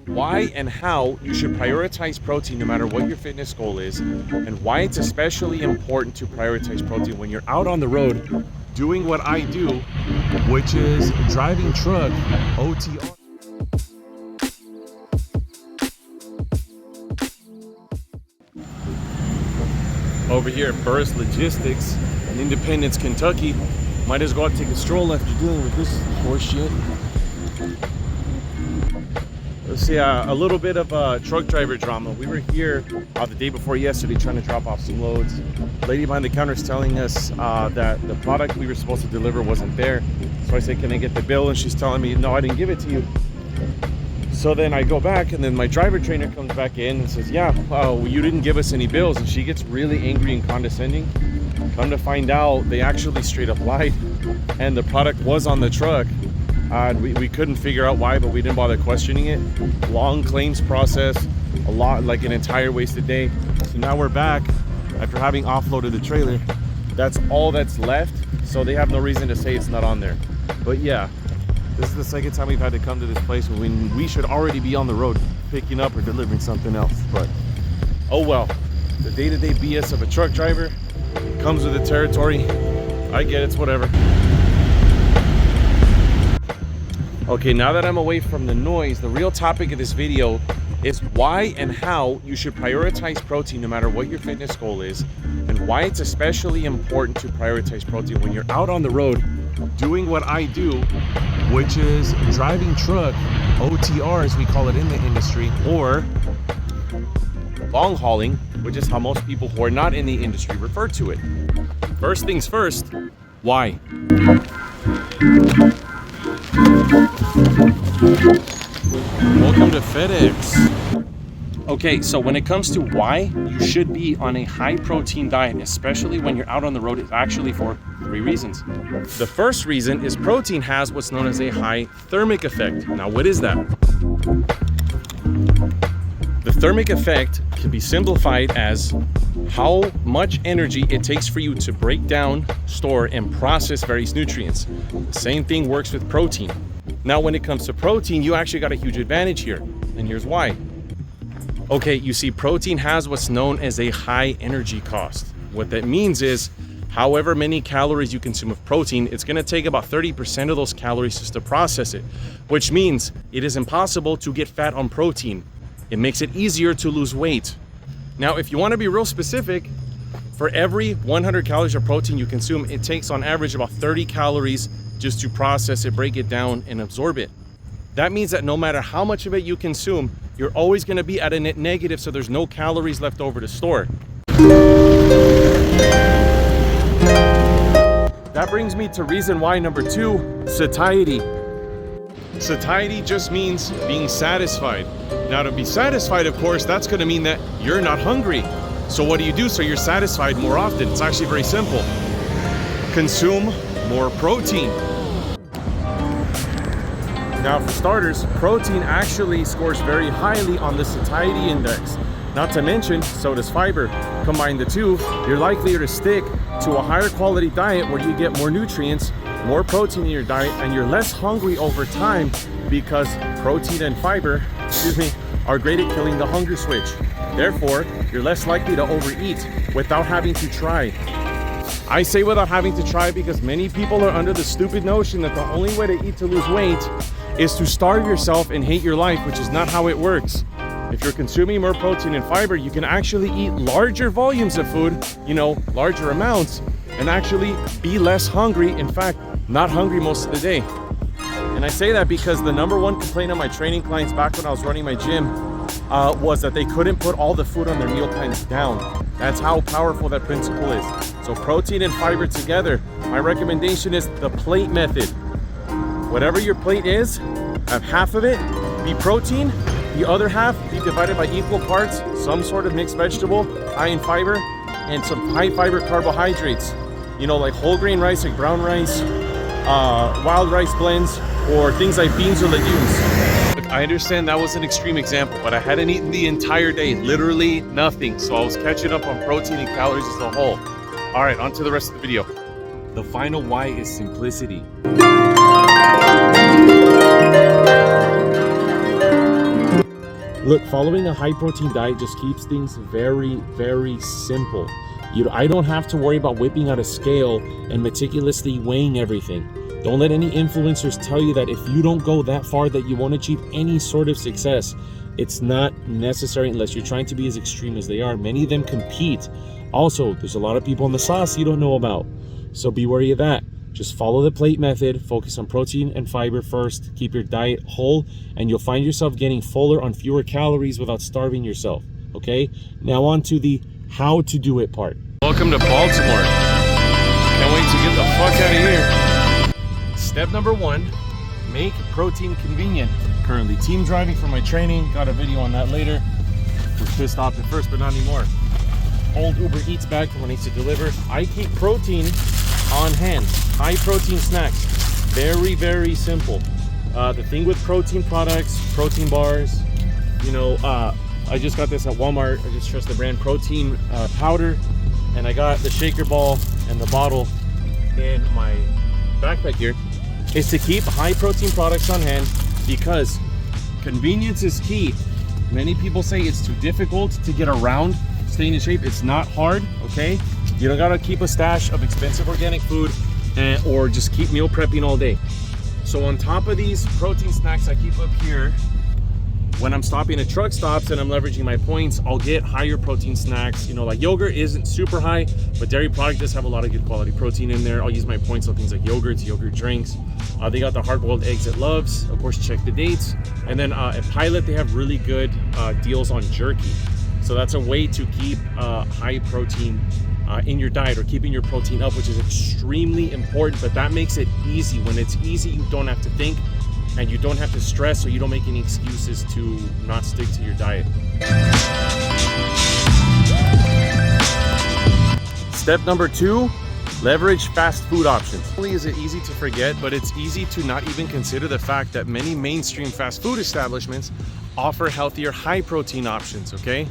Why and how you should prioritize protein no matter what your fitness goal is, and why it's especially important to prioritize protein when you're out on the road doing what I do, which is driving truck OTR. Over here at Burris Logistics in Independence, Kentucky. Might as well take a stroll after dealing with this horse shit. Let's see, a little bit of truck driver drama. We were here the day before yesterday trying to drop off some loads. The lady behind the counter is telling us that the product we were supposed to deliver wasn't there. So I said, can I get the bill? And she's telling me, no, I didn't give it to you. So then I go back, and then my driver trainer comes back in and says, yeah, well, you didn't give us any bills. And she gets really angry and condescending. Come to find out, they actually straight up lied, and the product was on the truck. We couldn't figure out why, but we didn't bother questioning it. Long claims process, a lot, like an entire wasted day. So now we're back after having offloaded the trailer. That's all that's left, so they have no reason to say it's not on there. But yeah, this is the second time we've had to come to this place when we should already be on the road picking up or delivering something else. But oh well, the day-to-day BS of a truck driver comes with the territory. I get it, it's whatever. Okay, now that I'm away from the noise, the real topic of this video is why and how you should prioritize protein no matter what your fitness goal is, and why it's especially important to prioritize protein when you're out on the road doing what I do, which is driving truck OTR, as we call it in the industry, or long hauling, which is how most people who are not in the industry refer to it. First things first, why? Welcome to FedEx. Okay, so when it comes to why you should be on a high protein diet, especially when you're out on the road, it's actually for 3 reasons. The first reason is protein has what's known as a high thermic effect. Now, what is that? The thermic effect can be simplified as how much energy it takes for you to break down, store, and process various nutrients. The same thing works with protein. Now, when it comes to protein, you actually got a huge advantage here, and here's why. Okay, you see, protein has what's known as a high energy cost. What that means is, however many calories you consume of protein, it's gonna take about 30% of those calories just to process it, which means it is impossible to get fat on protein. It makes it easier to lose weight. Now, if you wanna be real specific, for every 100 calories of protein you consume, it takes on average about 30 calories just to process it, break it down, and absorb it. That means that no matter how much of it you consume, you're always gonna be at a net negative, so there's no calories left over to store. That brings me to reason why number 2, satiety. Satiety just means being satisfied. Now, to be satisfied, of course, that's gonna mean that you're not hungry. So what do you do so you're satisfied more often? It's actually very simple. Consume more protein. Now, for starters, protein actually scores very highly on the satiety index. Not to mention, so does fiber. Combine the two, you're likelier to stick to a higher quality diet where you get more nutrients, more protein in your diet, and you're less hungry over time because protein and fiber, are great at killing the hunger switch. Therefore, you're less likely to overeat without having to try. I say without having to try because many people are under the stupid notion that the only way to eat to lose weight is to starve yourself and hate your life, which is not how it works. If you're consuming more protein and fiber, you can actually eat larger volumes of food, larger amounts, and actually be less hungry. In fact, not hungry most of the day. And I say that because the number one complaint of my training clients back when I was running my gym was that they couldn't put all the food on their meal plans down. That's how powerful that principle is. So protein and fiber together, my recommendation is the plate method. Whatever your plate is, have half of it be protein, the other half be divided by equal parts, some sort of mixed vegetable, high in fiber, and some high fiber carbohydrates. Like whole grain rice, like brown rice, wild rice blends, or things like beans or legumes. Look, I understand that was an extreme example, but I hadn't eaten the entire day, literally nothing. So I was catching up on protein and calories as a whole. All right, on to the rest of the video. The final why is simplicity. Look, following a high protein diet just keeps things very, very simple. I don't have to worry about whipping out a scale and meticulously weighing everything. Don't let any influencers tell you that if you don't go that far that you won't achieve any sort of success. It's not necessary unless you're trying to be as extreme as they are. Many of them compete. Also, there's a lot of people in the sauce you don't know about. So be wary of that. Just follow the plate method, focus on protein and fiber first, keep your diet whole, and you'll find yourself getting fuller on fewer calories without starving yourself, okay? Now on to the how to do it part. Welcome to Baltimore. Can't wait to get the fuck out of here. Step number 1, make protein convenient. Currently team driving for my training, got a video on that later. Was pissed off at first, but not anymore. Old Uber Eats bag for when I need to deliver. I keep protein on hand. High protein snacks. Very, very simple. The thing with protein products, protein bars, I just got this at Walmart. I just trust the brand protein powder. And I got the shaker ball and the bottle in my backpack here. Is to keep high protein products on hand because convenience is key. Many people say it's too difficult to get around staying in shape. It's not hard, okay? You don't gotta keep a stash of expensive organic food or just keep meal prepping all day. So on top of these protein snacks I keep up here, when I'm stopping at truck stops and I'm leveraging my points, I'll get higher protein snacks. Like yogurt isn't super high, but dairy product does have a lot of good quality protein in there. I'll use my points on things like yogurts, yogurt drinks. They got the hard-boiled eggs at Love's. Of course, check the dates. And then at Pilot, they have really good deals on jerky. So that's a way to keep high protein in your diet, or keeping your protein up, which is extremely important. But that makes it easy. When it's easy, you don't have to think and you don't have to stress, so you don't make any excuses to not stick to your diet. Step number 2, leverage fast food options. Not only is it easy to forget, but it's easy to not even consider the fact that many mainstream fast food establishments offer healthier high protein options, okay?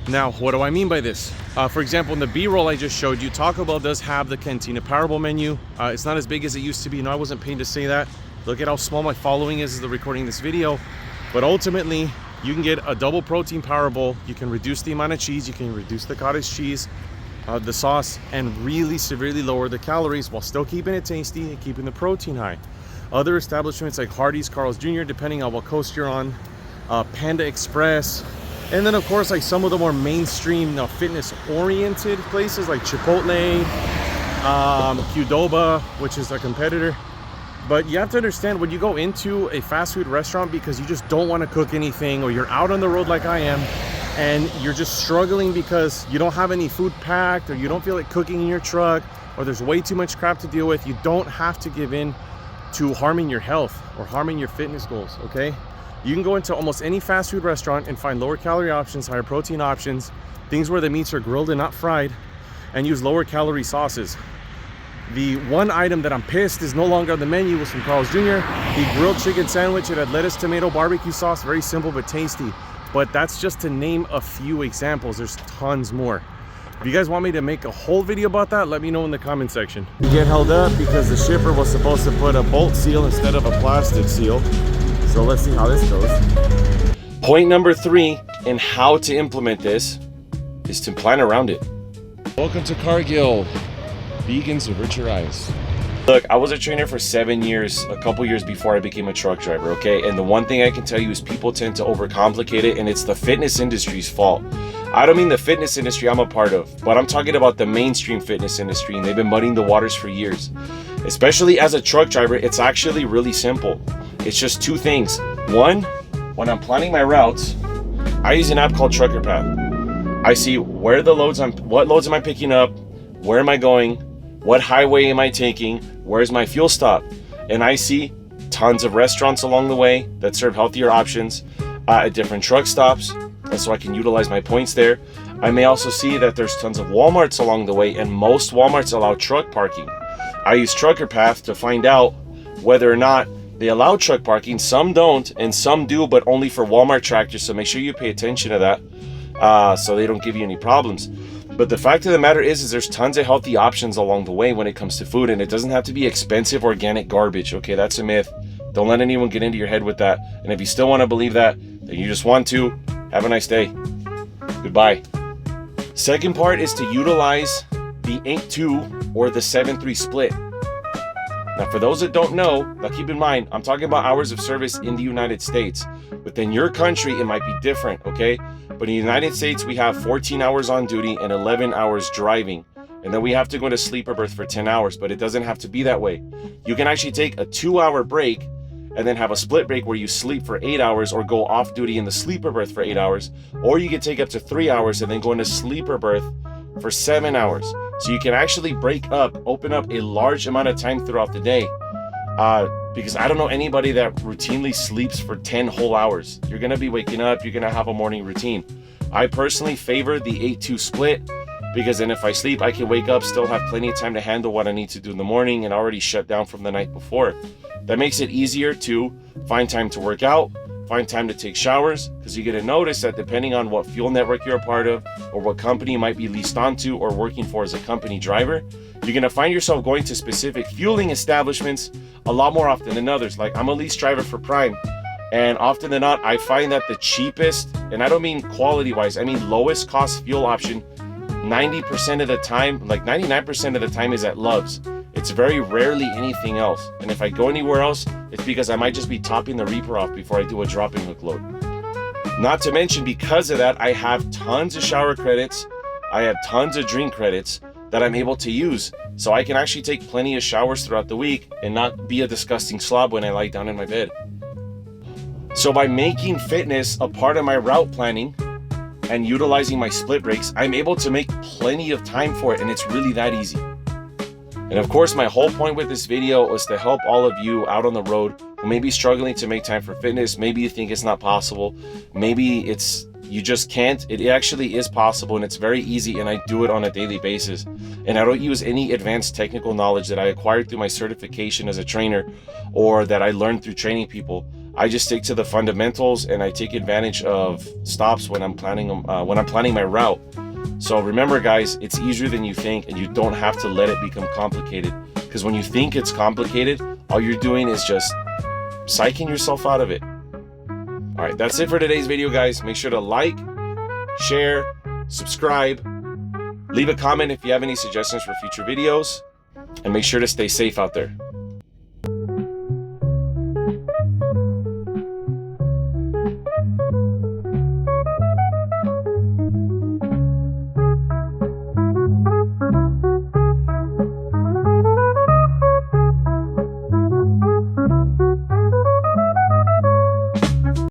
Now, what do I mean by this? For example, in the B-roll I just showed you, Taco Bell does have the Cantina Powerball menu. It's not as big as it used to be. No, I wasn't paid to say that. Look at how small my following is as the recording this video. But ultimately, you can get a double protein Powerball. You can reduce the amount of cheese. You can reduce the cottage cheese, the sauce, and really severely lower the calories while still keeping it tasty and keeping the protein high. Other establishments like Hardee's, Carl's Jr., depending on what coast you're on, Panda Express, and then of course like some of the more mainstream fitness-oriented places like Chipotle, Qdoba, which is a competitor. But you have to understand, when you go into a fast food restaurant because you just don't want to cook anything, or you're out on the road like I am, and you're just struggling because you don't have any food packed, or you don't feel like cooking in your truck, or there's way too much crap to deal with, you don't have to give in to harming your health or harming your fitness goals, okay? You can go into almost any fast food restaurant and find lower calorie options, higher protein options, things where the meats are grilled and not fried, and use lower calorie sauces. The one item that I'm pissed is no longer on the menu was from Carl's Jr. The grilled chicken sandwich. It had lettuce, tomato, barbecue sauce. Very simple but tasty. But that's just to name a few examples. There's tons more. If you guys want me to make a whole video about that, let me know in the comment section. We get held up because the shipper was supposed to put a bolt seal instead of a plastic seal. So let's see how this goes. Point number 3 in how to implement this is to plan around it. Welcome to Cargill. Vegans, avert your eyes. Look, I was a trainer for 7 years, a couple years before I became a truck driver, okay? And the one thing I can tell you is people tend to overcomplicate it, and it's the fitness industry's fault. I don't mean the fitness industry I'm a part of, but I'm talking about the mainstream fitness industry, and they've been muddying the waters for years. Especially as a truck driver, it's actually really simple. It's just 2 things. 1, when I'm planning my routes, I use an app called Trucker Path. I see where the loads what loads am I picking up, where am I going, what highway am I taking, where's my fuel stop, and I see tons of restaurants along the way that serve healthier options at different truck stops, so I can utilize my points there. I may also see that there's tons of Walmarts along the way, and most Walmarts allow truck parking. I use Trucker Path to find out whether or not they allow truck parking. Some don't, and some do, but only for Walmart tractors, so make sure you pay attention to that so they don't give you any problems. But the fact of the matter is there's tons of healthy options along the way when it comes to food, and it doesn't have to be expensive organic garbage, okay? That's a myth. Don't let anyone get into your head with that. And if you still want to believe that, then you just want to, Have a nice day. Goodbye. Second part is to utilize the 8-2 or the 7-3 split. Now, for those that don't know, now keep in mind, I'm talking about hours of service in the United States. Within your country, it might be different, okay? But in the United States, we have 14 hours on duty and 11 hours driving. And then we have to go into sleeper berth for 10 hours, but it doesn't have to be that way. You can actually take a 2-hour break and then have a split break where you sleep for 8 hours or go off duty in the sleeper berth for 8 hours. Or you can take up to 3 hours and then go into sleeper berth for 7 hours. So you can actually break up, open up a large amount of time throughout the day. Because I don't know anybody that routinely sleeps for 10 whole hours. You're gonna be waking up, you're gonna have a morning routine. I personally favor the 8-2 split because then if I sleep, I can wake up, still have plenty of time to handle what I need to do in the morning and already shut down from the night before. That makes it easier to find time to work out, find time to take showers, because you're going to notice that depending on what fuel network you're a part of or what company you might be leased onto or working for as a company driver, you're going to find yourself going to specific fueling establishments a lot more often than others. Like, I'm a lease driver for Prime, and often than not, I find that the cheapest, and I don't mean quality wise, I mean lowest cost fuel option 90% of the time, like 99% of the time, is at Love's. It's very rarely anything else. And if I go anywhere else, it's because I might just be topping the Reaper off before I do a drop-in hook load. Not to mention, because of that, I have tons of shower credits. I have tons of drink credits that I'm able to use. So I can actually take plenty of showers throughout the week and not be a disgusting slob when I lie down in my bed. So by making fitness a part of my route planning and utilizing my split breaks, I'm able to make plenty of time for it, and it's really that easy. And of course, my whole point with this video was to help all of you out on the road who may be struggling to make time for fitness. Maybe you think it's not possible. Maybe you just can't. It actually is possible, and it's very easy, and I do it on a daily basis. And I don't use any advanced technical knowledge that I acquired through my certification as a trainer or that I learned through training people. I just stick to the fundamentals, and I take advantage of stops when I'm planning my route. So remember, guys, it's easier than you think, and you don't have to let it become complicated. Because when you think it's complicated, all you're doing is just psyching yourself out of it. All right, that's it for today's video, guys. Make sure to like, share, subscribe, leave a comment if you have any suggestions for future videos, and make sure to stay safe out there.